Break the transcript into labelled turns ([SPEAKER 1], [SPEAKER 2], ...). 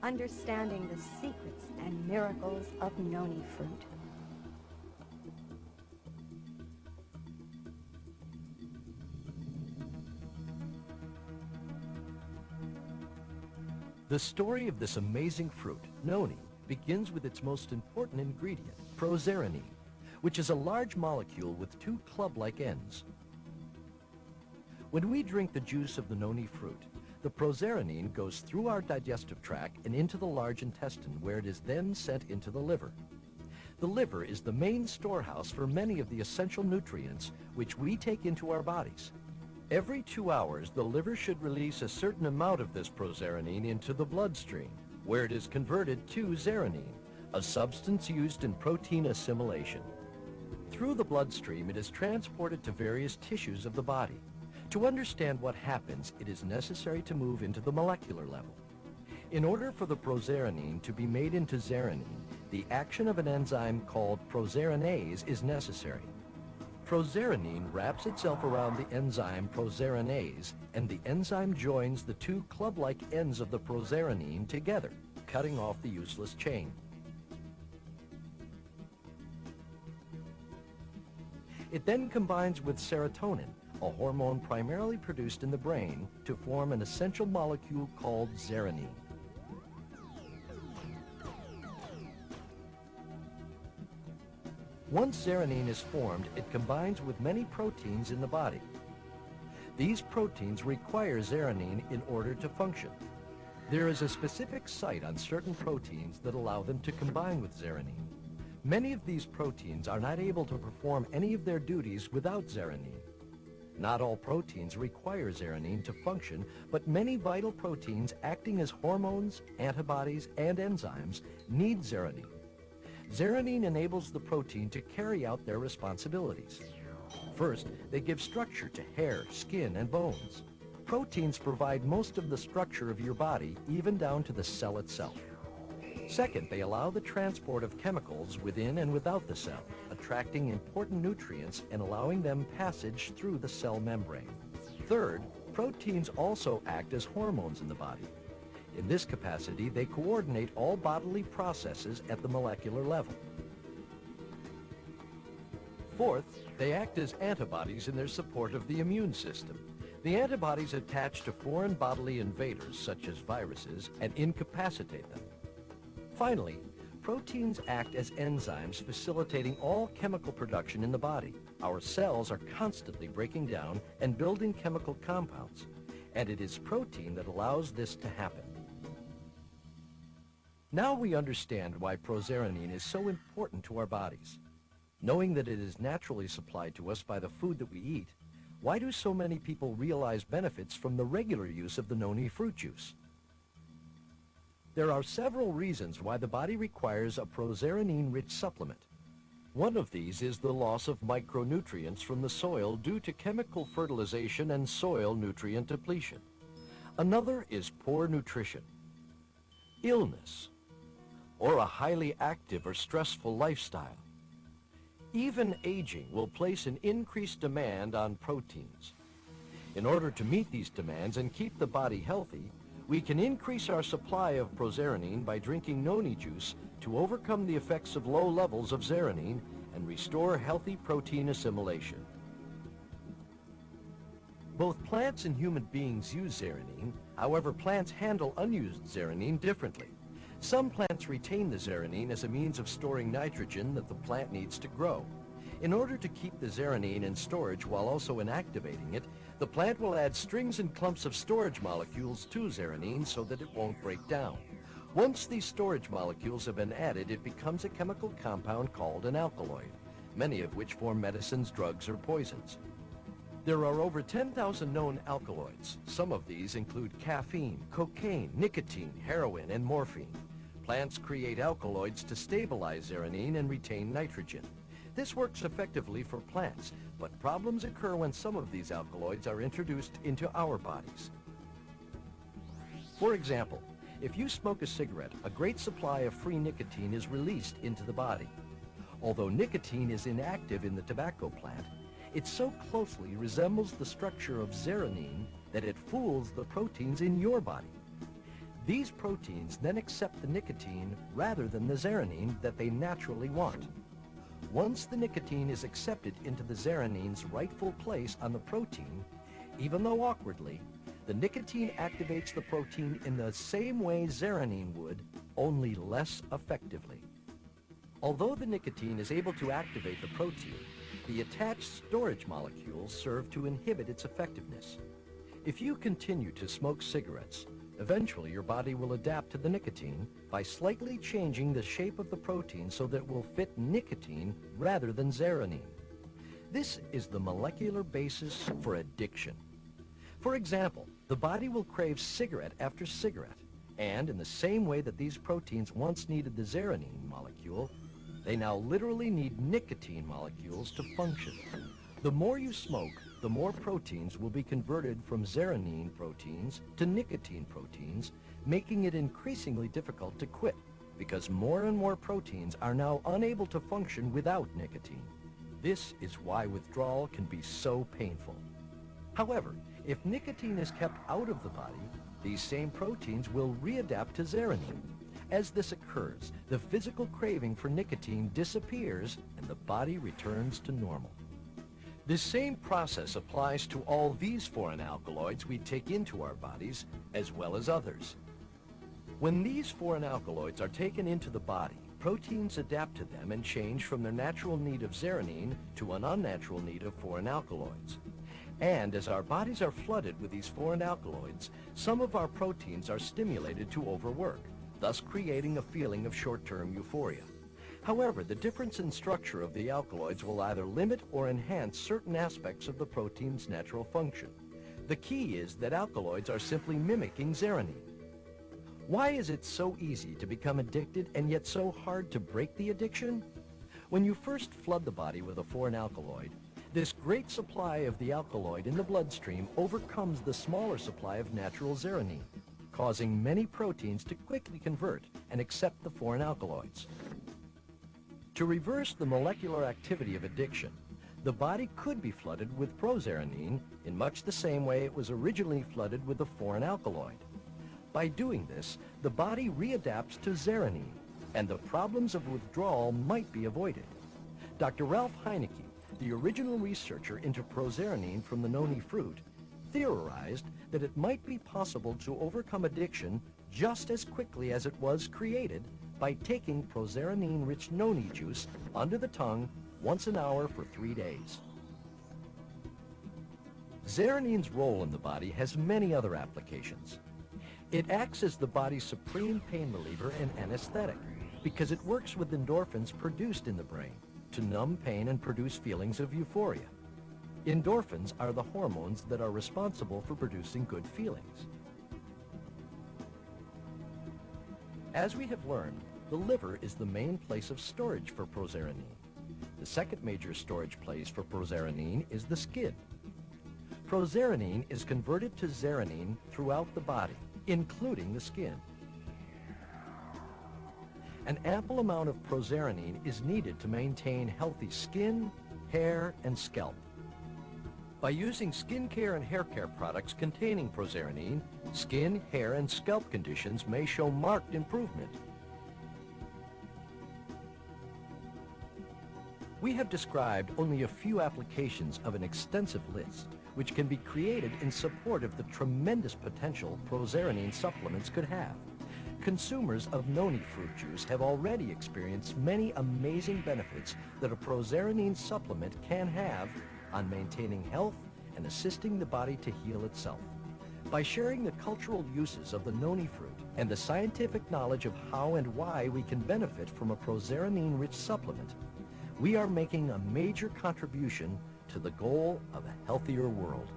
[SPEAKER 1] understanding the secrets and miracles of noni fruit.
[SPEAKER 2] The story of this amazing fruit, noni, begins with its most important ingredient, proserenine, which is a large molecule with two club-like ends. When we drink the juice of the noni fruit, the proserenine goes through our digestive tract and into the large intestine, where it is then sent into the liver. The liver is the main storehouse for many of the essential nutrients which we take into our bodies. Every 2 hours, the liver should release a certain amount of this proserenine into the bloodstream, where it is converted to zeranine, a substance used in protein assimilation. Through the bloodstream, it is transported to various tissues of the body. To understand what happens, it is necessary to move into the molecular level. In order for the proserenine to be made into zeranine, the action of an enzyme called proserinase is necessary. Proserenine wraps itself around the enzyme proserinase, and the enzyme joins the two club-like ends of the proserenine together, cutting off the useless chain. It then combines with serotonin, a hormone primarily produced in the brain, to form an essential molecule called zeranine. Once zeranine is formed, it combines with many proteins in the body. These proteins require zeranine in order to function. There is a specific site on certain proteins that allow them to combine with zeranine. Many of these proteins are not able to perform any of their duties without zeranine. Not all proteins require zeranine to function, but many vital proteins acting as hormones, antibodies, and enzymes need zeranine. Zeranine enables the protein to carry out their responsibilities. First, they give structure to hair, skin, and bones. Proteins provide most of the structure of your body, even down to the cell itself. Second, they allow the transport of chemicals within and without the cell, attracting important nutrients and allowing them passage through the cell membrane. Third, proteins also act as hormones in the body. In this capacity, they coordinate all bodily processes at the molecular level. Fourth, they act as antibodies in their support of the immune system. The antibodies attach to foreign bodily invaders, such as viruses, and incapacitate them. Finally, proteins act as enzymes facilitating all chemical production in the body. Our cells are constantly breaking down and building chemical compounds, and it is protein that allows this to happen. Now we understand why proserenine is so important to our bodies. Knowing that it is naturally supplied to us by the food that we eat, why do so many people realize benefits from the regular use of the noni fruit juice? There are several reasons why the body requires a proserenine-rich supplement. One of these is the loss of micronutrients from the soil due to chemical fertilization and soil nutrient depletion. Another is poor nutrition, illness, or a highly active or stressful lifestyle. Even aging will place an increased demand on proteins. In order to meet these demands and keep the body healthy, we can increase our supply of proserenine by drinking noni juice to overcome the effects of low levels of zeranine and restore healthy protein assimilation. Both plants and human beings use zeranine. However, plants handle unused zeranine differently. Some plants retain the zeranine as a means of storing nitrogen that the plant needs to grow. In order to keep the zeranine in storage while also inactivating it, the plant will add strings and clumps of storage molecules to zeranine so that it won't break down. Once these storage molecules have been added, it becomes a chemical compound called an alkaloid, many of which form medicines, drugs, or poisons. There are over 10,000 known alkaloids. Some of these include caffeine, cocaine, nicotine, heroin, and morphine. Plants create alkaloids to stabilize zeranine and retain nitrogen. This works effectively for plants, but problems occur when some of these alkaloids are introduced into our bodies. For example, if you smoke a cigarette, a great supply of free nicotine is released into the body. Although nicotine is inactive in the tobacco plant, it so closely resembles the structure of zeranine that it fools the proteins in your body. These proteins then accept the nicotine rather than the zeranine that they naturally want. Once the nicotine is accepted into the zeranine's rightful place on the protein, even though awkwardly, the nicotine activates the protein in the same way zeranine would, only less effectively. Although the nicotine is able to activate the protein, the attached storage molecules serve to inhibit its effectiveness. If you continue to smoke cigarettes, eventually your body will adapt to the nicotine by slightly changing the shape of the protein so that it will fit nicotine rather than zeranine. This is the molecular basis for addiction. For example, the body will crave cigarette after cigarette, and in the same way that these proteins once needed the zeranine molecule, they now literally need nicotine molecules to function. The more you smoke, the more proteins will be converted from zeranine proteins to nicotine proteins, making it increasingly difficult to quit because more and more proteins are now unable to function without nicotine. This is why withdrawal can be so painful. However, if nicotine is kept out of the body, these same proteins will readapt to zeranine. As this occurs, the physical craving for nicotine disappears and the body returns to normal. This same process applies to all these foreign alkaloids we take into our bodies, as well as others. When these foreign alkaloids are taken into the body, proteins adapt to them and change from their natural need of zeranine to an unnatural need of foreign alkaloids. And as our bodies are flooded with these foreign alkaloids, some of our proteins are stimulated to overwork, thus creating a feeling of short-term euphoria. However, the difference in structure of the alkaloids will either limit or enhance certain aspects of the protein's natural function. The key is that alkaloids are simply mimicking zeranine. Why is it so easy to become addicted and yet so hard to break the addiction? When you first flood the body with a foreign alkaloid, this great supply of the alkaloid in the bloodstream overcomes the smaller supply of natural zeranine, causing many proteins to quickly convert and accept the foreign alkaloids. To reverse the molecular activity of addiction, the body could be flooded with prozeranine in much the same way it was originally flooded with the foreign alkaloid. By doing this, the body readapts to zeranine, and the problems of withdrawal might be avoided. Dr. Ralph Heineke, the original researcher into prozeranine from the noni fruit, theorized that it might be possible to overcome addiction just as quickly as it was created by taking prozeranine-rich noni juice under the tongue once an hour for 3 days. Zeranine's role in the body has many other applications. It acts as the body's supreme pain reliever and anesthetic because it works with endorphins produced in the brain to numb pain and produce feelings of euphoria. Endorphins are the hormones that are responsible for producing good feelings. As we have learned, the liver is the main place of storage for prozeranine. The second major storage place for prozeranine is the skin. Prozeranine is converted to zeranine throughout the body, including the skin. An ample amount of prozeranine is needed to maintain healthy skin, hair, and scalp. By using skincare and hair care products containing prozeranine, skin, hair, and scalp conditions may show marked improvement. We have described only a few applications of an extensive list, which can be created in support of the tremendous potential prozeranine supplements could have. Consumers of noni fruit juice have already experienced many amazing benefits that a prozeranine supplement can have on maintaining health and assisting the body to heal itself. By sharing the cultural uses of the noni fruit and the scientific knowledge of how and why we can benefit from a prozeranine-rich supplement, we are making a major contribution to the goal of a healthier world.